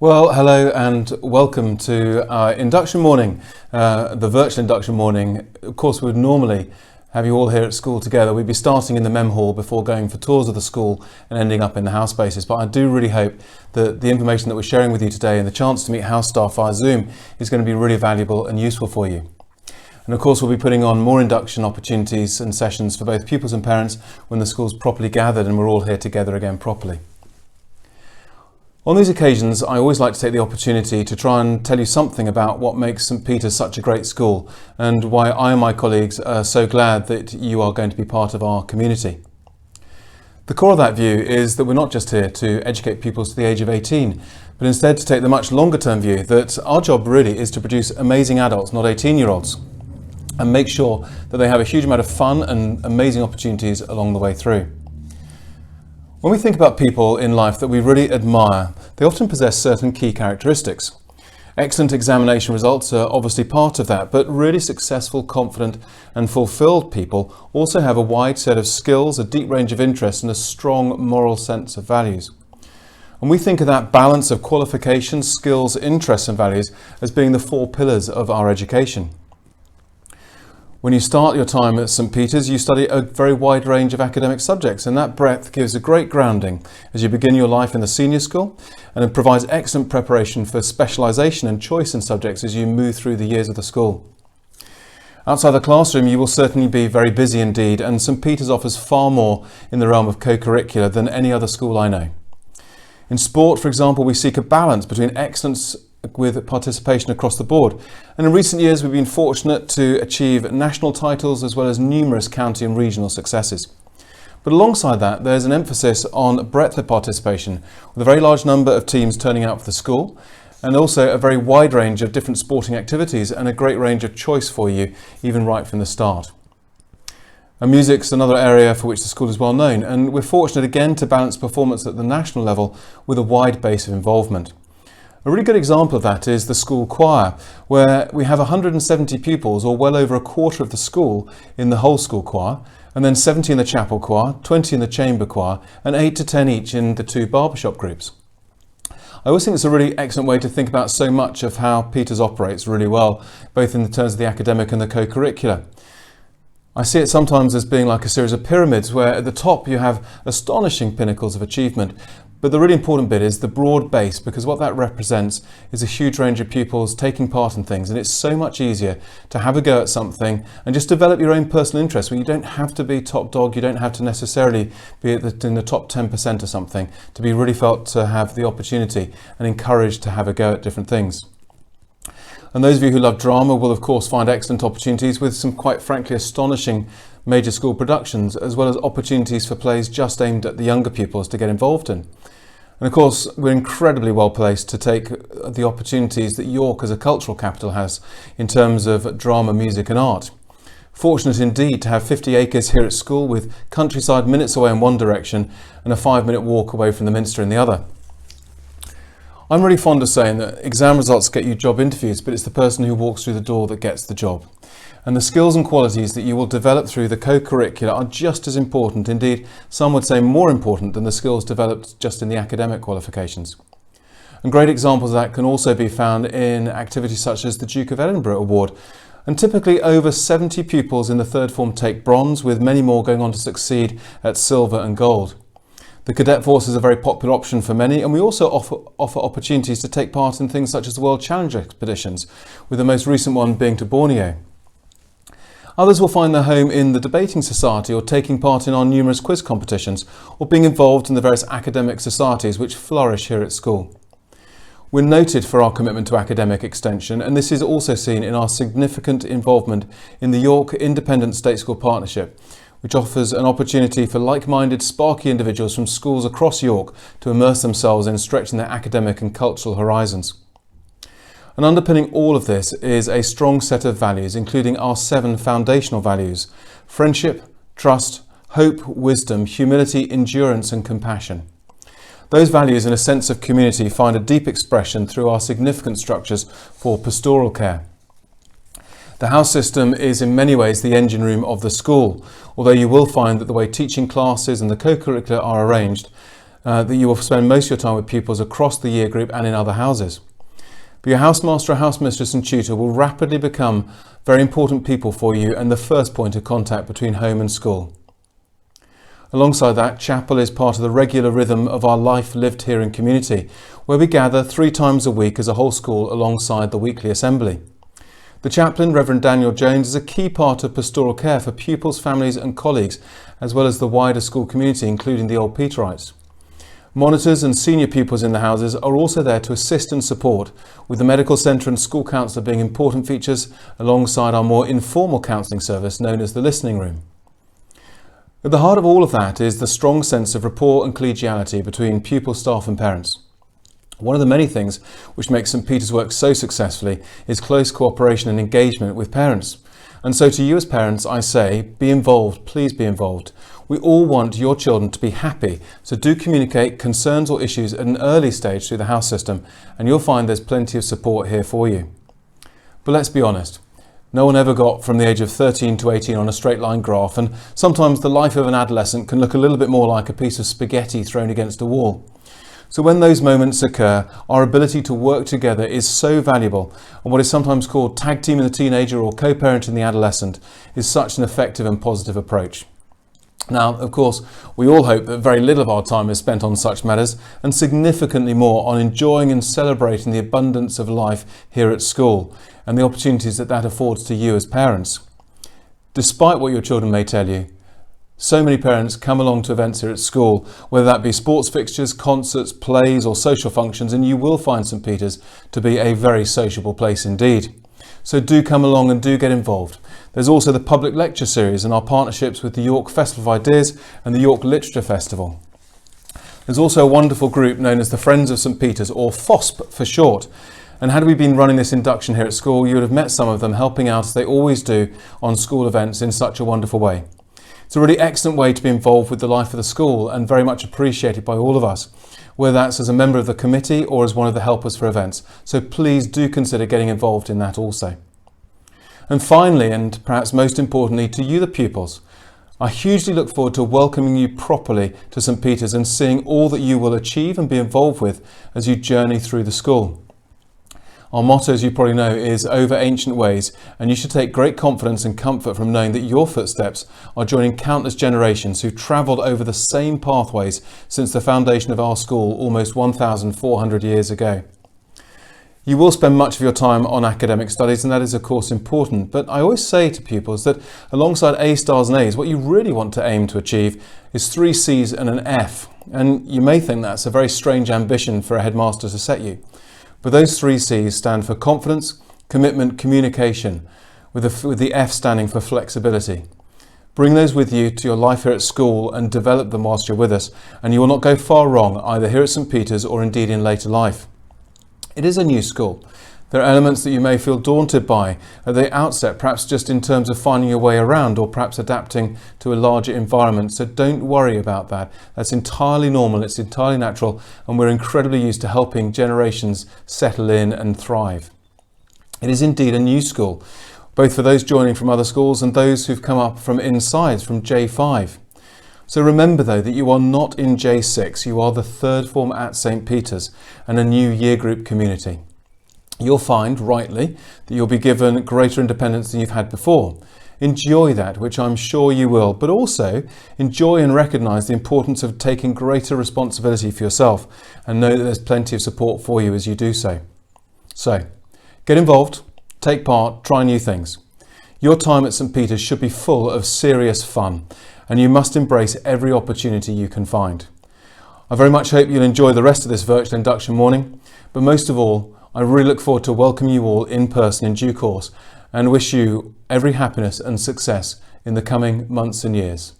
Well, hello and welcome to our induction morning, the virtual induction morning. Of course, we would normally have you all here at school together. We'd be starting in the Mem Hall before going for tours of the school and ending up in the house spaces. But I do really hope that the information that we're sharing with you today and the chance to meet house staff via Zoom is going to be really valuable and useful for you. And of course, we'll be putting on more induction opportunities and sessions for both pupils and parents when the school's properly gathered and we're all here together again properly. On these occasions, I always like to take the opportunity to try and tell you something about what makes St Peter's such a great school and why I and my colleagues are so glad that you are going to be part of our community. The core of that view is that we're not just here to educate pupils to the age of 18, but instead to take the much longer term view that our job really is to produce amazing adults, not 18-year-olds, and make sure that they have a huge amount of fun and amazing opportunities along the way through. When we think about people in life that we really admire, they often possess certain key characteristics. Excellent examination results are obviously part of that, but really successful, confident and fulfilled people also have a wide set of skills, a deep range of interests and a strong moral sense of values. And we think of that balance of qualifications, skills, interests and values as being the four pillars of our education. When you start your time at St Peter's, you study a very wide range of academic subjects, and that breadth gives a great grounding as you begin your life in the senior school, and it provides excellent preparation for specialisation and choice in subjects as you move through the years of the school. Outside the classroom, you will certainly be very busy indeed, and St Peter's offers far more in the realm of co-curricular than any other school I know. In sport, for example, we seek a balance between excellence with participation across the board. And in recent years, we've been fortunate to achieve national titles as well as numerous county and regional successes. But alongside that, there's an emphasis on breadth of participation, with a very large number of teams turning out for the school, and also a very wide range of different sporting activities and a great range of choice for you, even right from the start. And music's another area for which the school is well known, and we're fortunate again to balance performance at the national level with a wide base of involvement. A really good example of that is the school choir, where we have 170 pupils, or well over a quarter of the school, in the whole school choir, and then 70 in the chapel choir, 20 in the chamber choir, and 8 to 10 each in the two barbershop groups. I always think it's a really excellent way to think about so much of how Peter's operates really well, both in terms of the academic and the co-curricular. I see it sometimes as being like a series of pyramids, where at the top you have astonishing pinnacles of achievement. But the really important bit is the broad base, because what that represents is a huge range of pupils taking part in things, and it's so much easier to have a go at something and just develop your own personal interest, where you don't have to be top dog, you don't have to necessarily be in the top 10% or something to be really felt to have the opportunity and encouraged to have a go at different things. And those of you who love drama will of course find excellent opportunities with some quite frankly astonishing major school productions, as well as opportunities for plays just aimed at the younger pupils to get involved in. And of course, we're incredibly well placed to take the opportunities that York as a cultural capital has in terms of drama, music and art. Fortunate indeed to have 50 acres here at school, with countryside minutes away in one direction and a 5-minute walk away from the Minster in the other. I'm really fond of saying that exam results get you job interviews, but it's the person who walks through the door that gets the job. And the skills and qualities that you will develop through the co-curricular are just as important, indeed some would say more important, than the skills developed just in the academic qualifications. And great examples of that can also be found in activities such as the Duke of Edinburgh Award. And typically over 70 pupils in the third form take bronze, with many more going on to succeed at silver and gold. The cadet force is a very popular option for many, and we also offer opportunities to take part in things such as the World Challenge expeditions, with the most recent one being to Borneo. Others will find their home in the debating society, or taking part in our numerous quiz competitions, or being involved in the various academic societies which flourish here at school. We're noted for our commitment to academic extension, and this is also seen in our significant involvement in the York Independent State School Partnership, which offers an opportunity for like-minded, sparky individuals from schools across York to immerse themselves in stretching their academic and cultural horizons. And underpinning all of this is a strong set of values, including our 7 foundational values: friendship, trust, hope, wisdom, humility, endurance and compassion. Those values and a sense of community find a deep expression through our significant structures for pastoral care. The house system is in many ways the engine room of the school, although you will find that the way teaching classes and the co-curricular are arranged that you will spend most of your time with pupils across the year group and in other houses. But your housemaster or housemistress and tutor will rapidly become very important people for you and the first point of contact between home and school. Alongside that, chapel is part of the regular rhythm of our life lived here in community, where we gather 3 times a week as a whole school alongside the weekly assembly. The chaplain, Reverend Daniel Jones, is a key part of pastoral care for pupils, families and colleagues, as well as the wider school community, including the Old Peterites. Monitors and senior pupils in the houses are also there to assist and support, with the medical centre and school counsellor being important features alongside our more informal counselling service known as the listening room. At the heart of all of that is the strong sense of rapport and collegiality between pupil, staff and parents. One of the many things which makes St Peter's work so successfully is close cooperation and engagement with parents. And so to you as parents, I say, be involved, please be involved. We all want your children to be happy, so do communicate concerns or issues at an early stage through the house system, and you'll find there's plenty of support here for you. But let's be honest, no one ever got from the age of 13 to 18 on a straight line graph, and sometimes the life of an adolescent can look a little bit more like a piece of spaghetti thrown against a wall. So when those moments occur, our ability to work together is so valuable, and what is sometimes called tag teaming the teenager or co-parenting the adolescent is such an effective and positive approach. Now, of course, we all hope that very little of our time is spent on such matters and significantly more on enjoying and celebrating the abundance of life here at school and the opportunities that that affords to you as parents. Despite what your children may tell you, so many parents come along to events here at school, whether that be sports fixtures, concerts, plays or social functions, and you will find St Peter's to be a very sociable place indeed. So do come along and do get involved. There's also the public lecture series and our partnerships with the York Festival of Ideas and the York Literature Festival. There's also a wonderful group known as the Friends of St Peter's, or FOSP for short. And had we been running this induction here at school, you would have met some of them helping out as they always do on school events in such a wonderful way. It's a really excellent way to be involved with the life of the school and very much appreciated by all of us, whether that's as a member of the committee or as one of the helpers for events. So please do consider getting involved in that also. And finally, and perhaps most importantly, to you the pupils, I hugely look forward to welcoming you properly to St Peter's and seeing all that you will achieve and be involved with as you journey through the school. Our motto, as you probably know, is over ancient ways, and you should take great confidence and comfort from knowing that your footsteps are joining countless generations who've travelled over the same pathways since the foundation of our school almost 1,400 years ago. You will spend much of your time on academic studies, and that is of course important, but I always say to pupils that alongside A stars and A's, what you really want to aim to achieve is 3 C's and an F. And you may think that's a very strange ambition for a headmaster to set you. But those 3 C's stand for confidence, commitment, communication, with the F standing for flexibility. Bring those with you to your life here at school and develop them whilst you're with us, and you will not go far wrong either here at St Peter's or indeed in later life. It is a new school. There are elements that you may feel daunted by at the outset, perhaps just in terms of finding your way around or perhaps adapting to a larger environment. So don't worry about that. That's entirely normal, it's entirely natural, and we're incredibly used to helping generations settle in and thrive. It is indeed a new school, both for those joining from other schools and those who've come up from inside, from J5. So remember though that you are not in J6, you are the 3rd form at St Peter's and a new year group community. You'll find, rightly, that you'll be given greater independence than you've had before. Enjoy that, which I'm sure you will, but also enjoy and recognise the importance of taking greater responsibility for yourself and know that there's plenty of support for you as you do so. So, get involved, take part, try new things. Your time at St Peter's should be full of serious fun, and you must embrace every opportunity you can find. I very much hope you'll enjoy the rest of this virtual induction morning, but most of all, I really look forward to welcoming you all in person in due course and wish you every happiness and success in the coming months and years.